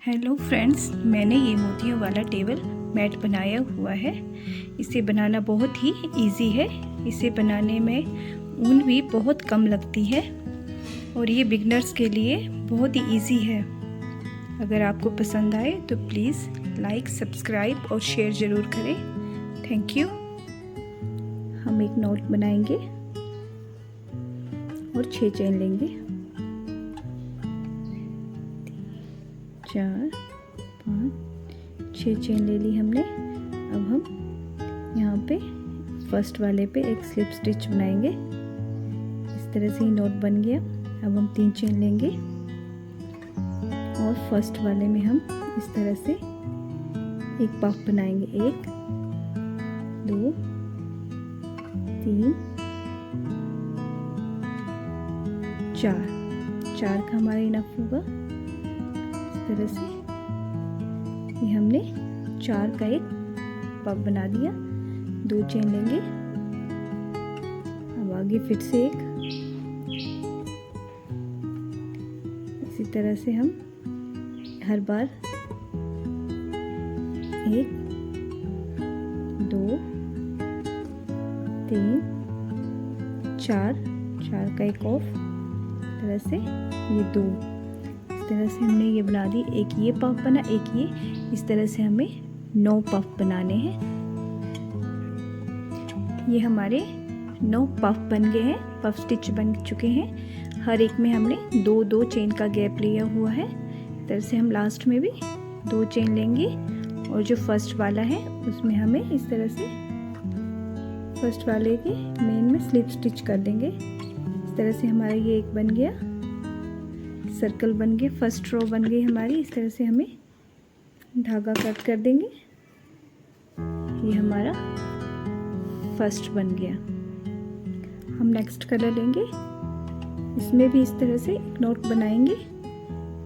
Hello friends, मैंने ये मोतियों वाला टेबल मैट बनाया हुआ है। इसे बनाना बहुत ही इजी है। इसे बनाने में ऊन भी बहुत कम लगती है और ये बिगनर्स के लिए बहुत ही इजी है। अगर आपको पसंद आए तो प्लीज़ लाइक, सब्सक्राइब और शेयर ज़रूर करें। Thank you. हम एक नॉट बनाएंगे और 6 चेन लेंगे। 4, 5, 6 चेन ले ली हमने। अब हम यहाँ पे फर्स्ट वाले पे एक स्लिप स्टिच बनाएंगे। इस तरह से ही नॉट बन गया। अब हम 3 चेन लेंगे और फर्स्ट वाले में हम इस तरह से एक पफ बनाएंगे। 1, 2, 3, 4 का हमारा इनफ होगा। इस तरह से ये हमने 4 का एक पफ बना दिया। 2 चेन लेंगे। अब आगे फिर से एक, इसी तरह से हम हर बार 1, 2, 3, 4 का एक ऑफ, इस तरह से ये 2, इस तरह से हमने ये बना दी। एक ये पफ बना, एक ये, इस तरह से हमें 9 पफ बनाने हैं। ये हमारे 9 पफ बन गए हैं। पफ स्टिच बन चुके हैं। हर एक में हमने 2-2 चेन का गैप लिया हुआ है। इस तरह से हम लास्ट में भी 2 चेन लेंगे और जो फर्स्ट वाला है उसमें हमें इस तरह से फर्स्ट वाले के मेन में स्लिप स्टिच कर देंगे। इस तरह से हमारा ये एक बन गया, सर्कल बन गया, फर्स्ट रो बन गई हमारी। इस तरह से हमें धागा कट कर देंगे। ये हमारा फर्स्ट बन गया। हम नेक्स्ट कलर लेंगे। इसमें भी इस तरह से एक नोट बनाएंगे।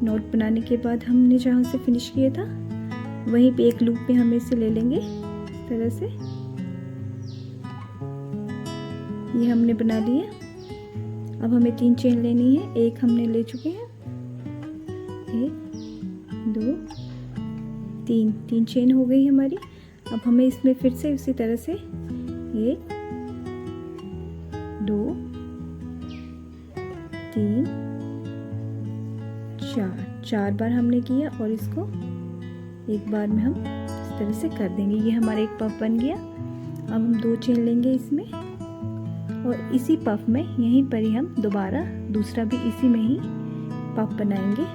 नोट बनाने के बाद हमने जहाँ से फिनिश किया था वहीं पे एक लूप में हम इसे ले लेंगे। इस तरह से ये हमने बना लिया। अब हमें 3 चेन लेनी है। एक हमने ले चुके हैं, 1, 2, 3 चेन हो गई हमारी। अब हमें इसमें फिर से उसी तरह से 1, 2, 3, 4 बार हमने किया और इसको एक बार में हम इस तरह से कर देंगे। ये हमारा एक पफ बन गया। अब हम 2 चेन लेंगे इसमें और इसी पफ में यहीं पर ही हम दोबारा दूसरा भी इसी में ही पफ बनाएंगे।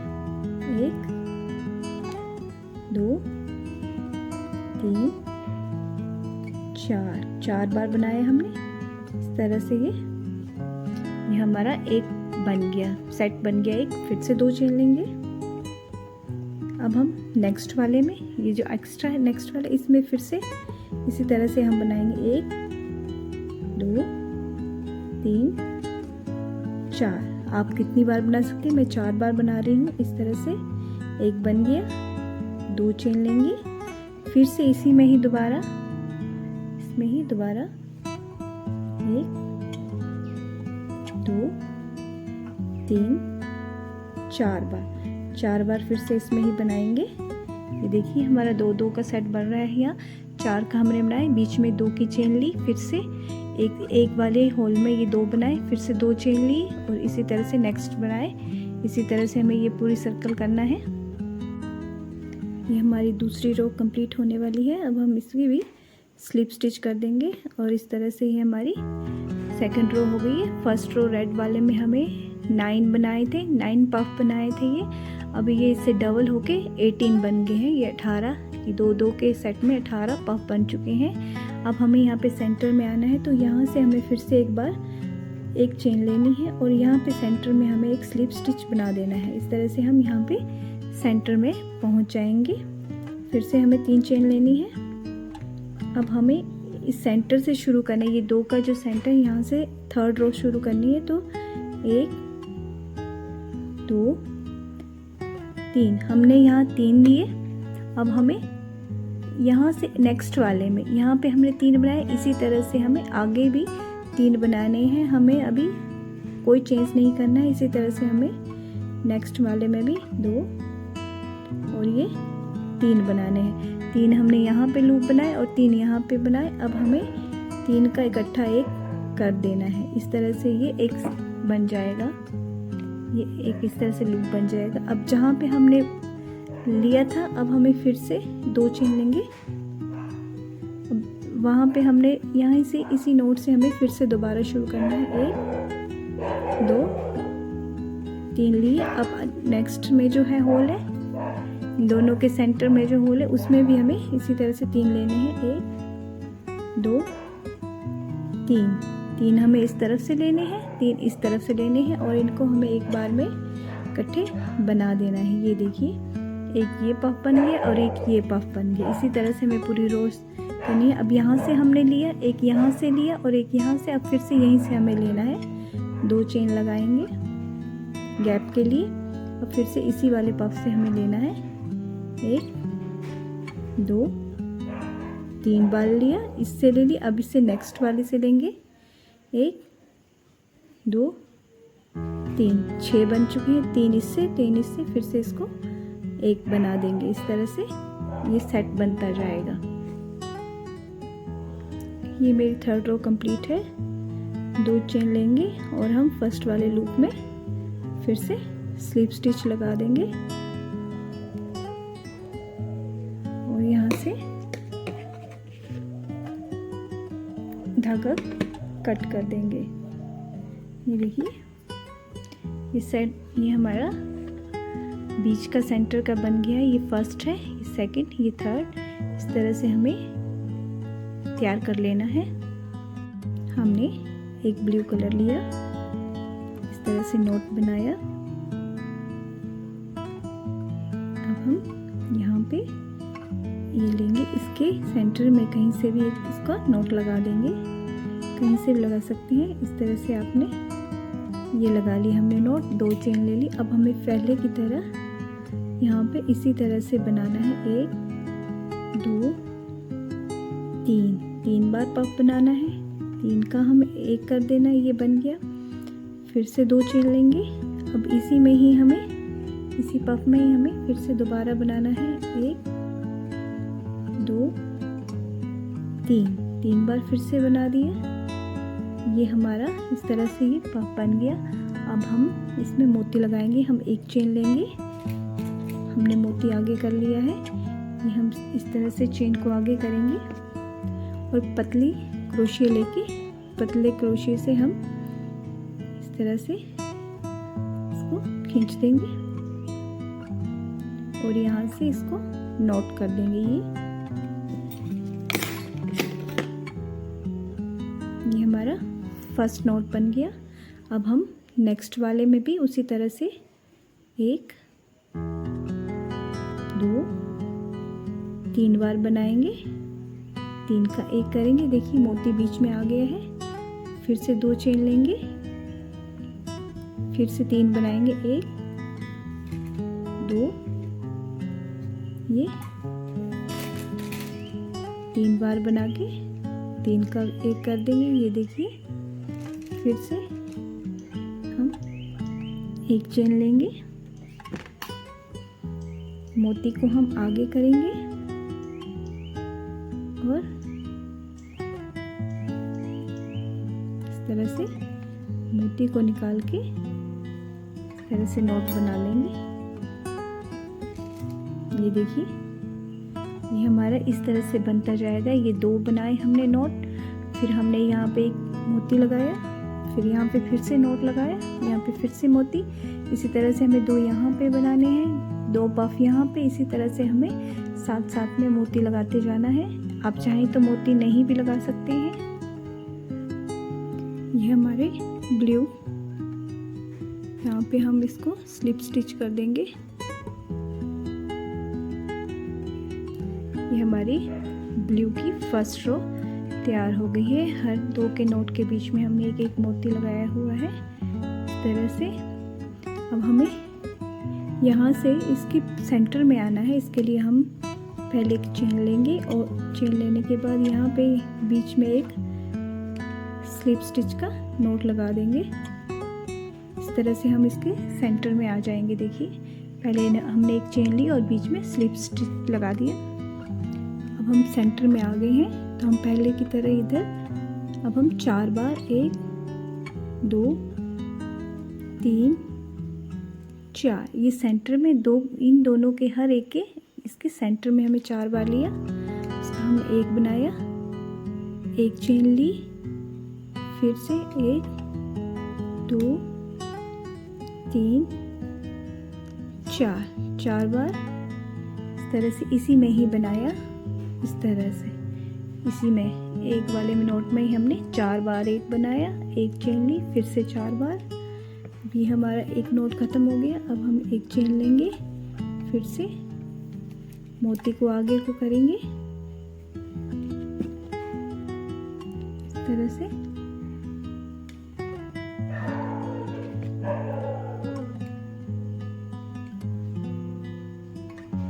1, 2, 3, 4 बार बनाया हमने। इस तरह से ये हमारा एक बन गया, सेट बन गया एक। फिर से 2 चेन लेंगे। अब हम नेक्स्ट वाले में, ये जो एक्स्ट्रा है नेक्स्ट वाला, इसमें फिर से इसी तरह से हम बनाएंगे। 1, 2, 3, 4। आप कितनी बार बना सकते हैं, मैं 4 बार बना रही हूँ। इस तरह से एक बन गया। 2 चेन लेंगे। फिर से इसी में ही दोबारा, इसमें ही दोबारा 1, 2, 3, 4 बार फिर से इसमें ही बनाएंगे। ये देखिए हमारा 2-2 का सेट बन रहा है। यहाँ 4 का हमने बनाए, बीच में 2 की चेन ली, फिर से एक वाले होल में ये 2 बनाए, फिर से 2 चेन ली और इसी तरह से नेक्स्ट बनाए। इसी तरह से हमें ये पूरी सर्कल करना है। ये हमारी दूसरी रो कंप्लीट होने वाली है। अब हम इसकी भी स्लिप स्टिच कर देंगे और इस तरह से ये हमारी सेकंड रो हो गई है। फर्स्ट रो रेड वाले में हमें 9 बनाए थे, 9 पफ बनाए थे ये। अब ये इससे डबल होके 18 बन गए हैं। ये 18, ये 2-2 के सेट में 18 पफ बन चुके हैं। अब हमें यहाँ पे सेंटर में आना है, तो यहाँ से हमें फिर से एक बार एक चेन लेनी है और यहाँ पे सेंटर में हमें एक स्लिप स्टिच बना देना है। इस तरह से हम यहाँ पे सेंटर में पहुँच जाएंगे। फिर से हमें 3 चेन लेनी है। अब हमें इस सेंटर से शुरू करना है। ये 2 का जो सेंटर, यहाँ से थर्ड रो शुरू करनी है। तो 1, 2, 3 हमने यहाँ 3 लिए। अब हमें यहाँ से नेक्स्ट वाले में, यहाँ पे हमने 3 बनाए, इसी तरह से हमें आगे भी 3 बनाने हैं। हमें अभी कोई चेंज नहीं करना है। इसी तरह से हमें नेक्स्ट वाले में भी 2 और ये 3 बनाने हैं। 3 हमने यहाँ पे लूप बनाए और 3 यहाँ पे बनाए। अब हमें 3 का इकट्ठा एक कर देना है। इस तरह से ये एक बन जाएगा, ये एक इस तरह से लूप बन जाएगा। अब जहाँ पे हमने लिया था अब हमें फिर से 2 चेन लेंगे। अब वहाँ पे हमने यहाँ से इसी नोट से हमें फिर से दोबारा शुरू करना है। 1 2 3 लिए। अब नेक्स्ट में जो है होल है, दोनों के सेंटर में जो होल है उसमें भी हमें इसी तरह से 3 लेने हैं। 1 2 3 हमें इस तरफ से लेने हैं, 3 इस तरफ से लेने हैं और इनको हमें एक बार में इकट्ठे बना देना है। ये देखिए, एक ये पफ बन गया और एक ये पफ बन गया। इसी तरह से हमें पूरी रोज करनी है। अब यहाँ से हमने लिया, एक यहाँ से लिया और एक यहाँ से। अब फिर से यहीं से हमें लेना है। 2 चेन लगाएंगे गैप के लिए। अब फिर से इसी वाले पफ से हमें लेना है। 1 2 3 बार लिया, इससे ले लिया। अब इससे नेक्स्ट वाले से लेंगे। 1 2 3 6 बन चुके हैं। 3 इससे 3 इससे, फिर से इसको एक बना देंगे। इस तरह से ये सेट बनता जाएगा। ये मेरी 3rd रो कंप्लीट है। 2 चेन लेंगे और हम फर्स्ट वाले लूप में फिर से स्लिप स्टिच लगा देंगे और यहाँ से धागा कट कर देंगे। ये देखिए, ये सेट, ये हमारा बीच का सेंटर का बन गया है। ये फर्स्ट है, ये सेकंड, ये थर्ड। इस तरह से हमें तैयार कर लेना है। हमने एक ब्लू कलर लिया, इस तरह से नोट बनाया। अब हम यहाँ पे ये लेंगे, इसके सेंटर में कहीं से भी इसका नोट लगा देंगे। कहीं से भी लगा सकते हैं। इस तरह से आपने ये लगा ली हमने नोट। 2 चेन ले ली। अब हमें पहले की तरह यहाँ पे इसी तरह से बनाना है। 1 2 3 बार पफ बनाना है। 3 का हमें एक कर देना है। ये बन गया। फिर से 2 चेन लेंगे। अब इसी में ही हमें, इसी पफ में ही हमें फिर से दोबारा बनाना है। 1 2 3 बार फिर से बना दिया। ये हमारा इस तरह से ये पफ बन गया। अब हम इसमें मोती लगाएंगे। हम 1 चेन लेंगे। हमने मोती आगे कर लिया है। ये हम इस तरह से चेन को आगे करेंगे और पतली क्रोशिया लेके, पतले क्रोशिया से हम इस तरह से इसको खींच देंगे और यहाँ से इसको नोट कर देंगे। ये हमारा फर्स्ट नोट बन गया। अब हम नेक्स्ट वाले में भी उसी तरह से 1 2 3 बार बनाएंगे। 3 का एक करेंगे। देखिए, मोती बीच में आ गया है। फिर से 2 चेन लेंगे, फिर से 3 बनाएंगे। 1 2 ये 3 बार बना के 3 का एक कर देंगे। ये देखिए, फिर से हम 1 चेन लेंगे। मोती को हम आगे करेंगे और इस तरह से मोती को निकाल के इस तरह से नोट बना लेंगे। ये देखिए, ये हमारा इस तरह से बनता जाएगा। ये 2 बनाए हमने नोट, फिर हमने यहाँ पे एक मोती लगाया, फिर यहाँ पे फिर से नोट लगाया, यहाँ पे फिर से मोती। इसी तरह से हमें 2 यहाँ पे बनाने हैं, 2 पफ यहाँ पे। इसी तरह से हमें साथ साथ में मोती लगाते जाना है। आप चाहें तो मोती नहीं भी लगा सकते हैं। ये हमारे ब्लू, यहाँ पे हम इसको स्लिप स्टिच कर देंगे। ये हमारी ब्लू की फर्स्ट रो तैयार हो गई है। हर 2 के नोट के बीच में हमने एक एक मोती लगाया हुआ है इस तरह से। अब हमें यहाँ से इसके सेंटर में आना है। इसके लिए हम पहले एक चेन लेंगे और चेन लेने के बाद यहाँ पे बीच में एक स्लिप स्टिच का नोट लगा देंगे। इस तरह से हम इसके सेंटर में आ जाएंगे। देखिए, पहले हमने एक चेन ली और बीच में स्लिप स्टिच लगा दिया। अब हम सेंटर में आ गए हैं, तो हम पहले की तरह इधर अब हम 4 बार 1 2 3 4 ये सेंटर में दो, इन दोनों के हर एक के इसके सेंटर में हमें 4 बार लिया। इसका हम 1 बनाया, एक चेन ली, फिर से 1 2 3 4 बार इस तरह से इसी में ही बनाया। इस तरह से इसी में एक वाले में नोट में ही हमने 4 बार 1 बनाया, एक चेन ली, फिर से 4 बार। अभी हमारा एक नोट ख़त्म हो गया। अब हम एक चेन लेंगे, फिर से मोती को आगे को करेंगे इस तरह से।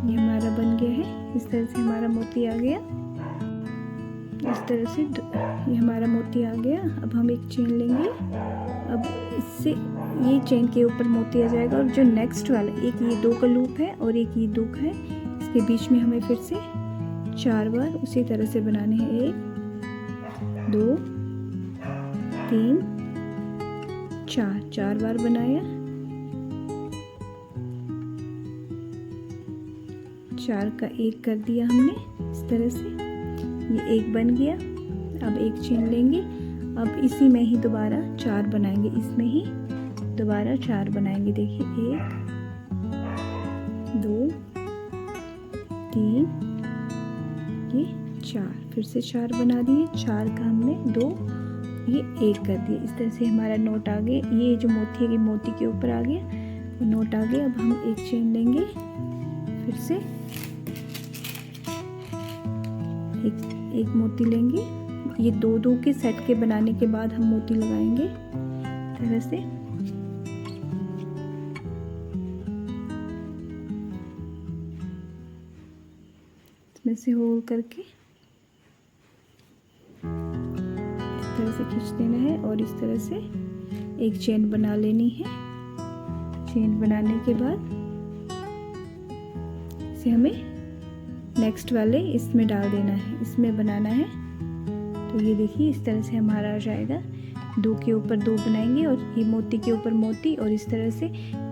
ये हमारा बन गया है। इस तरह से हमारा मोती आ गया। इस तरह से ये हमारा मोती आ गया। अब हम एक चेन लेंगे। अब इससे ये चेन के ऊपर मोती आ जाएगा, और जो नेक्स्ट वाला एक ये 2 का लूप है और एक ये 2 का है, इसके बीच में हमें फिर से 4 बार उसी तरह से बनाने हैं। 1 2 3 4 बार बनाया, 4 का 1 कर दिया हमने इस तरह से। ये 1 बन गया। अब एक चेन लेंगे। अब इसी में ही दोबारा 4 बनाएंगे, इसमें ही दोबारा 4 बनाएंगे। देखिए 1 2 3 ये 4, फिर से 4 बना दिए। 4 का हमने 2, ये 1 कर दिया। इस तरह से हमारा नोट आ गया। ये जो मोती है, ये मोती के ऊपर आ गया, वो नोट आ गया। अब हम एक चेन लेंगे, फिर से एक मोती लेंगे। ये 2 के सेट के बनाने के बाद हम मोती लगाएंगे इस तरह से। इसमें से होल करके इस तरह से खींच देना है, और इस तरह से एक चेन बना लेनी है। चेन बनाने के बाद इसे हमें नेक्स्ट वाले इसमें डाल देना है, इसमें बनाना है। तो ये देखिए इस तरह से हमारा आ जाएगा। 2 के ऊपर 2 बनाएंगे, और ये मोती के ऊपर मोती, और इस तरह से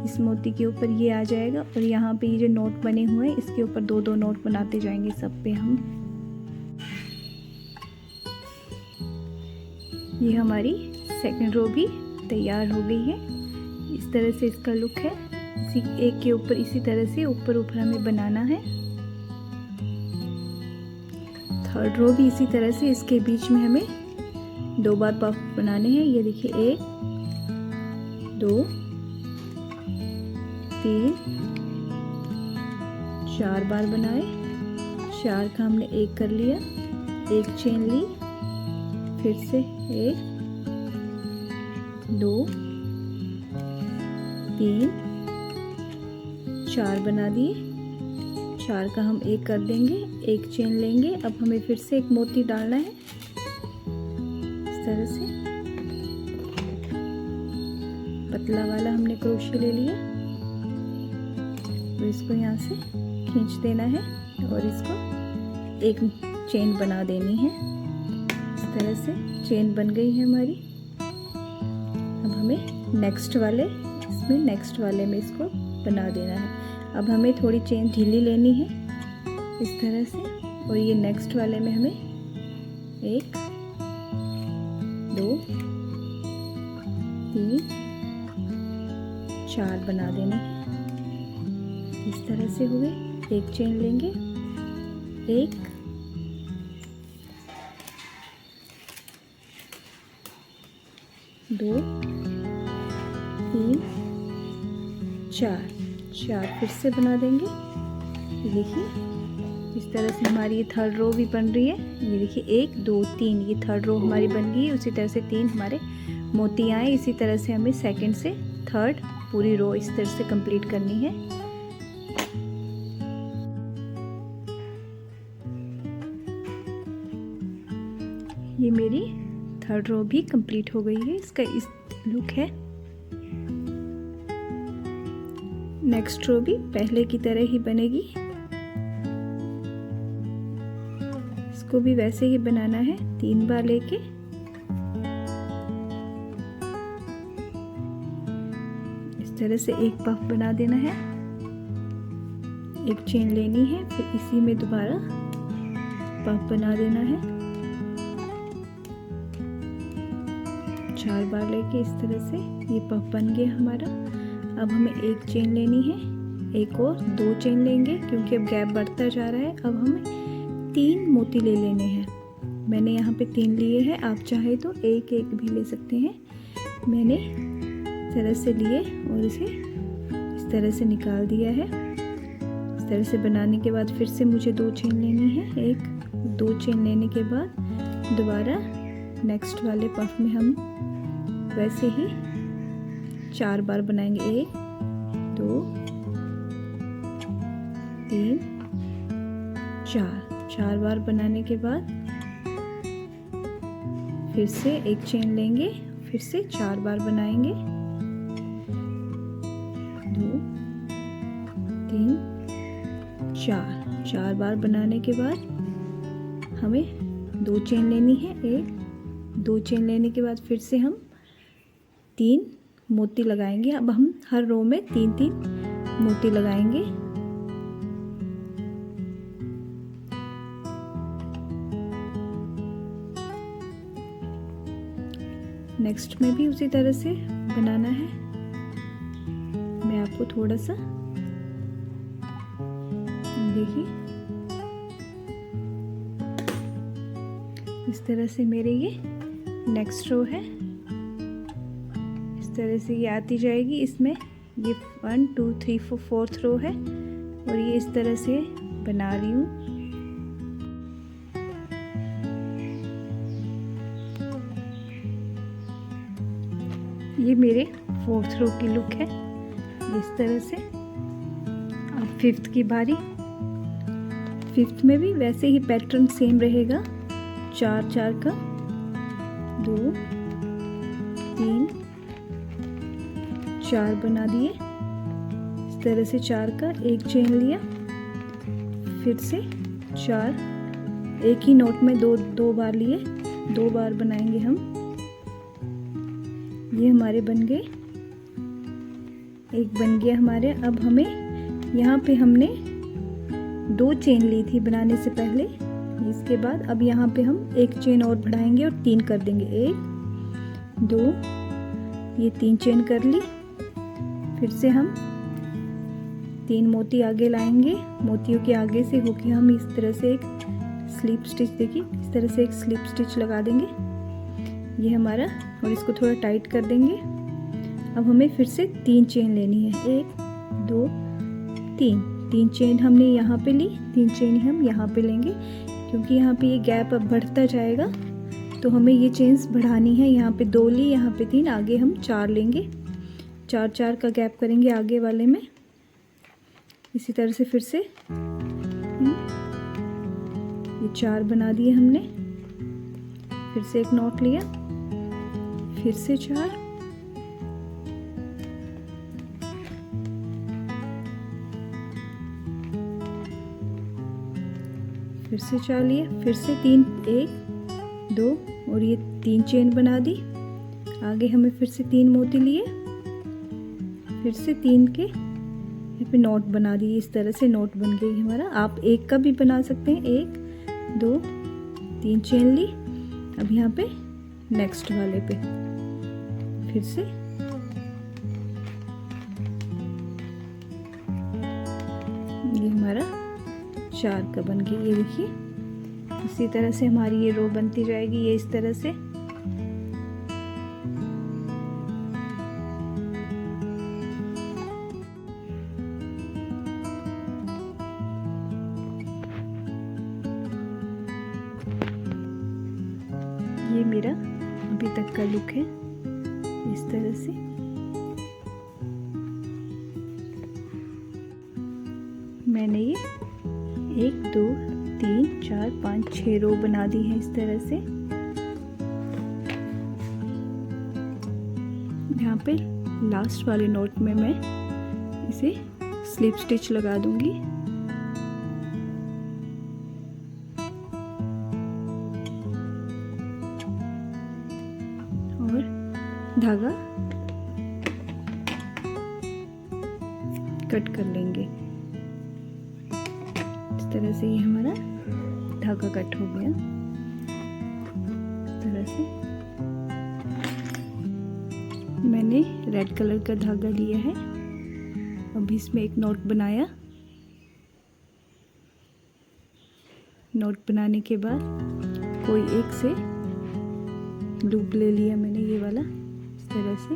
इस मोती के ऊपर ये आ जाएगा। और यहाँ पे ये जो नोट बने हुए हैं, इसके ऊपर 2 नोट बनाते जाएंगे सब पे हम। ये हमारी सेकंड रो भी तैयार हो गई है। इस तरह से इसका लुक है। इसी एक के ऊपर इसी तरह से ऊपर हमें बनाना है। थर्ड रो भी इसी तरह से इसके बीच में हमें 2 बार पफ बनाने हैं। ये देखिए 1 2 3 4 बार बनाए। 4 का हमने 1 कर लिया, एक चेन ली, फिर से 1 2 3 4 बना दिए। 4 का हम 1 कर देंगे, एक चेन लेंगे। अब हमें फिर से एक मोती डालना है इस तरह से। पतला वाला हमने क्रोशे ले लिया, तो इसको यहाँ से खींच देना है, और इसको एक चेन बना देनी है। इस तरह से चेन बन गई है हमारी। अब हमें नेक्स्ट वाले में इसको बना देना है। अब हमें थोड़ी चेन ढीली लेनी है इस तरह से, और ये नेक्स्ट वाले में हमें 1 2 3 4 बना देने हैं। इस तरह से हुए। एक चेन लेंगे, 1 2 3 4 फिर से बना देंगे। देखिए इस तरह से हमारी ये थर्ड रो भी बन रही है। ये देखिए 1 2 3 ये थर्ड रो हमारी बन गई है। उसी तरह से 3 हमारे मोती आए। इसी तरह से हमें सेकंड से थर्ड पूरी रो इस तरह से कंप्लीट करनी है। ये मेरी थर्ड रो भी कंप्लीट हो गई है। इसका इस लुक है। नेक्स्ट रो भी पहले की तरह ही बनेगी। इसको भी वैसे ही बनाना है, 3 बार लेके इस तरह से एक पफ बना देना है। एक चेन लेनी है, फिर इसी में दोबारा पफ बना देना है। 4 बार लेके इस तरह से ये पफ बन गया हमारा। अब हमें एक चेन लेनी है, एक और 2 चेन लेंगे क्योंकि अब गैप बढ़ता जा रहा है। अब हमें 3 मोती ले लेने हैं। मैंने यहाँ पे 3 लिए हैं, आप चाहे तो एक एक भी ले सकते हैं। मैंने इस तरह से लिए और इसे इस तरह से निकाल दिया है। इस तरह से बनाने के बाद फिर से मुझे 2 चेन लेनी है। 2 चेन लेने के बाद दोबारा नेक्स्ट वाले पफ में हम वैसे ही 4 बार बनाएंगे। 1 2 3 4 बार बनाने के बाद फिर से एक चेन लेंगे, फिर से 4 बार बनाएंगे। 2 3 4 बार बनाने के बाद हमें 2 चेन लेनी है। 2 चेन लेने के बाद फिर से हम 3 मोती लगाएंगे। अब हम हर रो में 3 मोती लगाएंगे। नेक्स्ट में भी उसी तरह से बनाना है। मैं आपको थोड़ा सा देखिए, इस तरह से मेरे ये नेक्स्ट रो है। इस तरह से ये आती जाएगी। इसमें ये 1 2 3 4 4th रो है और ये इस तरह से बना रही हूँ। ये मेरे 4th रो की लुक है इस तरह से। अब 5th की बारी। 5th में भी वैसे ही पैटर्न सेम रहेगा, 4 4 का, 2 3 4 बना दिए। इस तरह से 4 का एक चेन लिया, फिर से 4 एक ही नोट में 2 बार लिए, 2 बार बनाएंगे हम। ये हमारे बन गए, एक बन गया हमारे। अब हमें यहाँ पे हमने 2 चेन ली थी बनाने से पहले। इसके बाद अब यहाँ पे हम एक चेन और बढ़ाएंगे और 3 कर देंगे। 1 2 ये 3 चेन कर ली। फिर से हम 3 मोती आगे लाएंगे। मोतियों के आगे से होके हम इस तरह से एक स्लिप स्टिच, देखिए इस तरह से एक स्लिप स्टिच लगा देंगे ये हमारा, और इसको थोड़ा टाइट कर देंगे। अब हमें फिर से 3 चेन लेनी है। 1 2 3 चेन हमने यहाँ पे ली, 3 चेन हम यहाँ पे लेंगे क्योंकि यहाँ पे ये गैप अब बढ़ता जाएगा तो हमें ये चेन्स बढ़ानी है। यहाँ पे 2 ली, यहाँ पे 3, आगे हम 4 लेंगे। 4 का गैप करेंगे आगे वाले में। इसी तरह से फिर से ये 4 बना दिए हमने। फिर से एक नॉट लिया, फिर से 4, फिर से 4 लिए, फिर से 3 1 2 और ये 3 चेन बना दी। आगे हमें फिर से 3 मोती लिए, फिर से 3 के यहाँ पे नोट बना दिए। इस तरह से नोट बन गई हमारा। आप एक का भी बना सकते हैं। 1 2 3 चेन ली। अब यहाँ पे नेक्स्ट वाले पे फिर से ये हमारा 4 का बन गया। ये देखिए इसी तरह से हमारी ये रो बनती जाएगी। ये इस तरह से ये मेरा अभी तक का लुक है इस तरह से। मैंने ये 1 2 3 4 5 6 रो बना दी है इस तरह से। यहाँ पे लास्ट वाले नोट में मैं इसे स्लिप स्टिच लगा दूंगी। और धागा कट कर लेंगे। इस तरह से ये हमारा धागा कट हो गया। इस तरह से मैंने रेड कलर का धागा लिया है। अभी इसमें एक नॉट बनाया। नॉट बनाने के बाद कोई एक से लूप ले लिया मैंने, ये वाला। इस तरह से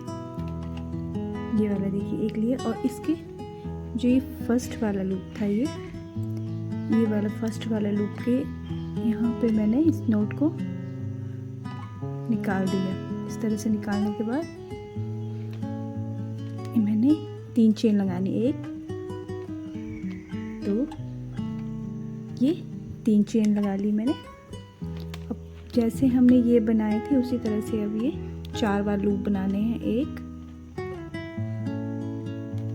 ये वाला देखिए एक लिया, और इसके जो ये फर्स्ट वाला लूप था, ये वाला फर्स्ट वाला लूप के यहाँ पे मैंने इस नॉट को निकाल दिया। इस तरह से निकालने के बाद मैंने 3 चेन लगानी, 1 2, ये 3 चेन लगा ली मैंने। अब जैसे हमने ये बनाए थे उसी तरह से अब ये 4 बार लूप बनाने हैं। 1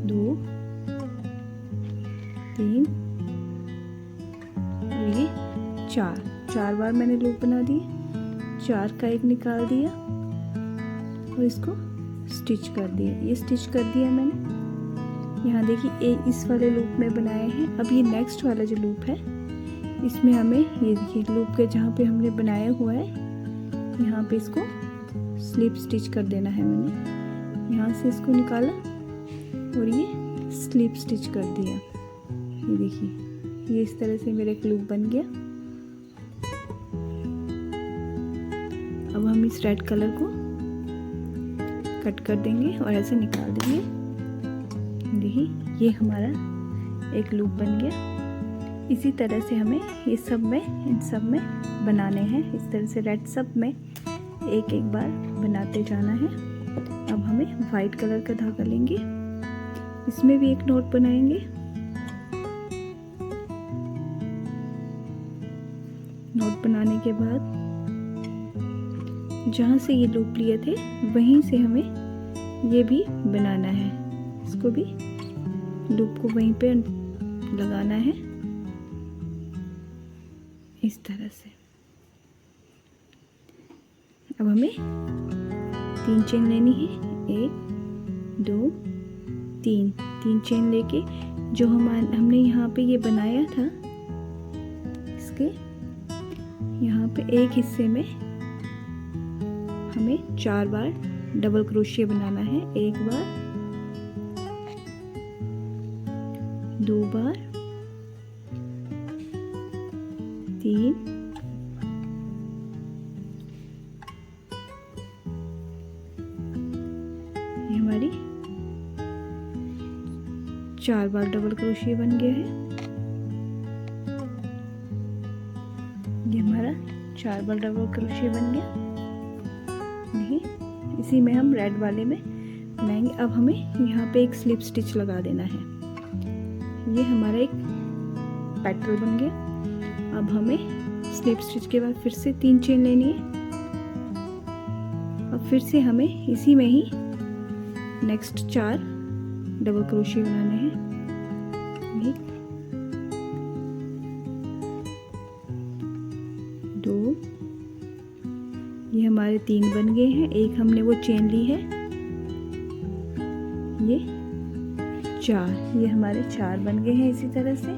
2 3 और ये 4 बार मैंने लूप बना दिए। 4 का एक निकाल दिया और इसको स्टिच कर दिया। ये स्टिच कर दिया मैंने। यहाँ देखिए इस वाले लूप में बनाए हैं। अब ये नेक्स्ट वाला जो लूप है इसमें हमें ये देखिए लूप के जहाँ पे हमने बनाया हुआ है यहाँ पे इसको स्लिप स्टिच कर देना है। मैंने यहाँ से इसको निकाला और ये स्लिप स्टिच कर दिया। ये देखिए ये इस तरह से मेरा एक लूप बन गया। अब हम इस रेड कलर को कट कर देंगे और ऐसे निकाल देंगे। देखिए ये हमारा एक लूप बन गया। इसी तरह से हमें ये सब में, इन सब में बनाने हैं। इस तरह से रेड सब में एक एक बार बनाते जाना है। अब हमें वाइट कलर का धागा लेंगे, इसमें भी एक नॉट बनाएंगे। नॉट बनाने के बाद जहाँ से ये लूप लिए थे वहीं से हमें ये भी बनाना है। इसको भी लूप को वहीं पे लगाना है इस तरह से। अब हमें 3 चेन लेनी है। 1 2 3 चेन लेके जो हमने यहाँ पे ये बनाया था इसके यहाँ पे एक हिस्से में हमें 4 बार डबल क्रोशिया बनाना है। 1 बार 2 बार 3 ये हमारी 4 बार डबल क्रोशिया बन गया है। ये हमारा 4 बार डबल क्रोशिया बन गया। इसी में हम रेड वाले में बनाएंगे। अब हमें यहाँ पे एक स्लिप स्टिच लगा देना है। ये हमारा एक पैटर्न बन गया। अब हमें स्लिप स्टिच के बाद फिर से 3 चेन लेनी है। अब फिर से हमें इसी में ही नेक्स्ट 4 डबल क्रोशिया बनाने हैं। 1 2 ये हमारे 3 बन गए हैं। एक हमने वो चेन ली है, ये 4, ये हमारे 4 बन गए हैं इसी तरह से।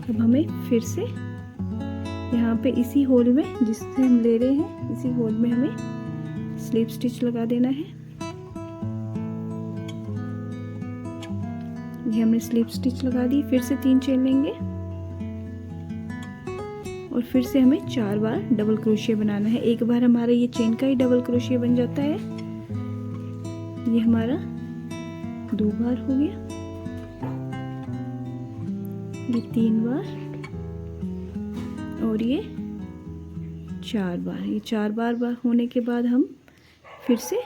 अब हमें फिर से यहाँ पे इसी होल में जिससे हम ले रहे हैं इसी होल में हमें स्लिप स्टिच लगा देना है। ये हमने स्लिप स्टिच लगा दी। फिर से 3 चेन लेंगे और फिर से हमें 4 बार डबल क्रोशिया बनाना है। एक बार हमारा ये चेन का ही डबल क्रोशिया बन जाता है। ये हमारा 2 बार हो गया, ये 3 बार और ये 4 बार। ये 4 बार होने के बाद हम फिर से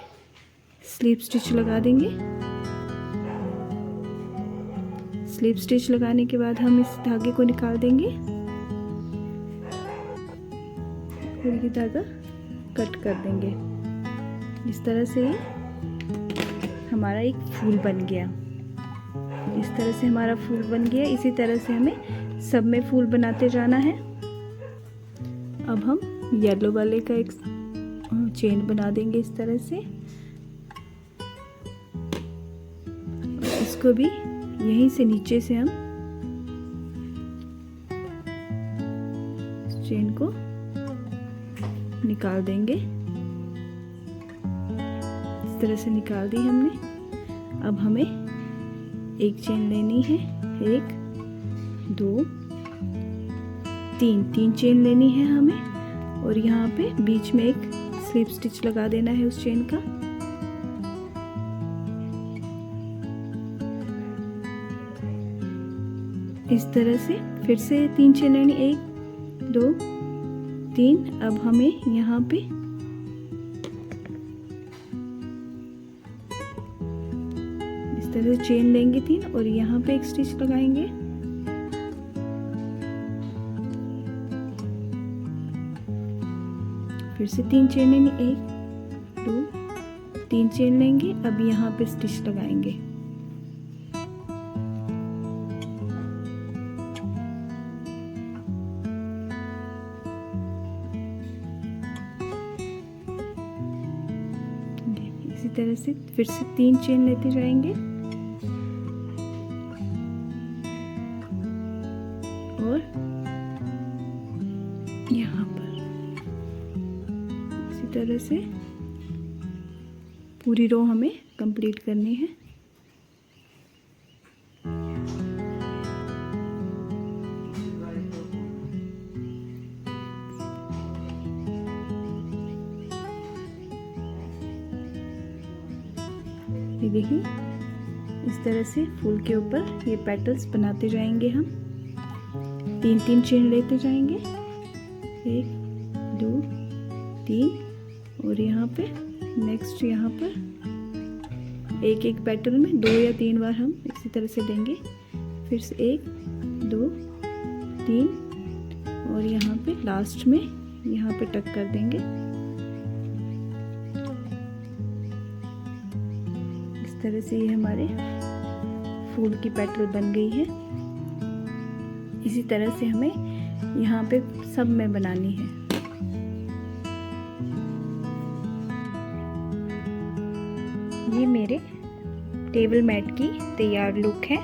स्लिप स्टिच लगा देंगे। स्लिप स्टिच लगाने के बाद हम इस धागे को निकाल देंगे और ये धागा कट कर देंगे। इस तरह से हमारा एक फूल बन गया। इस तरह से हमारा फूल बन गया। इसी तरह से हमें सब में फूल बनाते जाना है। अब हम येलो वाले का एक चेन बना देंगे इस तरह से। इसको भी यहीं से नीचे से हम इस चेन को निकाल देंगे। इस तरह से निकाल दी हमने। अब हमें एक चेन लेनी है, 1 2 3 चेन लेनी है हमें, और यहाँ पे बीच में एक स्लिप स्टिच लगा देना है उस चेन का। इस तरह से फिर से 3 चेन लेनी, 1 2 3। अब हमें यहाँ पे इस तरह से चेन लेंगे 3 और यहाँ पे एक स्टिच लगाएंगे। फिर से 3 चेन लेंगे, 1 2 3 चेन लेंगे। अब यहाँ पे स्टिच लगाएंगे। इसी तरह से फिर से 3 चेन लेते जाएंगे और यहाँ पर इसी तरह से पूरी रो हमें कंप्लीट करनी है। ये देखिए, इस तरह से फूल के ऊपर ये पेटल्स बनाते जाएंगे हम। 3 चेन लेते जाएंगे, 1 2 3, और यहाँ पे नेक्स्ट यहाँ पर एक पेटल में 2 या 3 बार हम इसी तरह से लेंगे। फिर से 1 2 3, और यहाँ पे लास्ट में यहाँ पे टक कर देंगे। इस तरह से ये हमारे फूल की पेटल बन गई है। इसी तरह से हमें यहाँ पे सब में बनानी है। ये मेरे टेबल मैट की तैयार लुक है।